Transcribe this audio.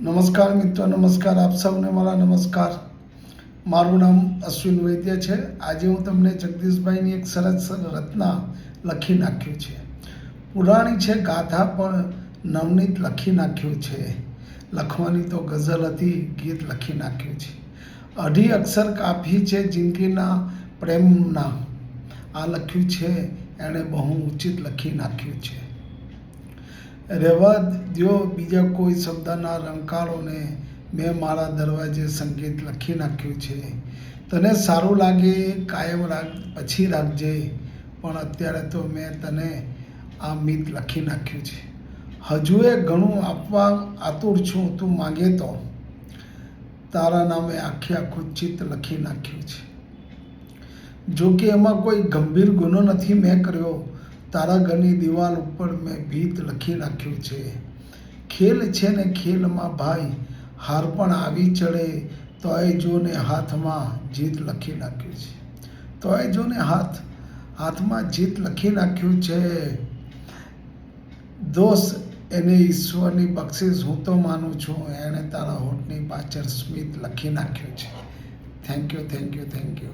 નમસ્કાર મિત્રો, નમસ્કાર. આપ સૌને મારા નમસ્કાર. મારું નામ અશ્વિન વૈદ્ય છે. આજે હું તમને જગદીશભાઈની એક સરસ રચના લખી નાખ્યું છે. પુરાણી છે ગાથા પણ નવનીત લખી નાખ્યું છે. લખવાની તો ગઝલ હતી, ગીત લખી નાખ્યું છે. 2.5 અક્ષર કાફી છે જિંદગીના પ્રેમના. આ લખ્યું છે એણે બહુ ઉચિત લખી નાખ્યું છે. રહેવા દ્યો બીજા કોઈ શબ્દના રંકાળોને, મેં મારા દરવાજે સંગીત લખી નાખ્યું છે. તને સારું લાગે કાયમ રાખ, પછી રાખજે, પણ અત્યારે તો મેં તને આ મીત લખી નાખ્યું છે. હજુએ ઘણું આપવા આતુર છું, તું માગે તો તારા નામે આખું ચિત્ત લખી નાખ્યું છે. જો કે એમાં કોઈ ગંભીર ગુનો નથી મેં કર્યો, તારા ઘરની દિવાલ ઉપર મેં ભીત લખી નાખ્યું છે. ખેલ છે ને ખેલમાં ભાઈ, હાર પણ આવી ચડે, તોય જોને હાથમાં જીત લખી નાખ્યું છે. તોય જોને હાથમાં જીત લખી નાખ્યું છે. દોષ એને ઈશ્વરની બક્ષિસ હું તો માનું છું, એણે તારા હોઠની પાછળ સ્મિત લખી નાખ્યું છે. Thank you, thank you, thank you.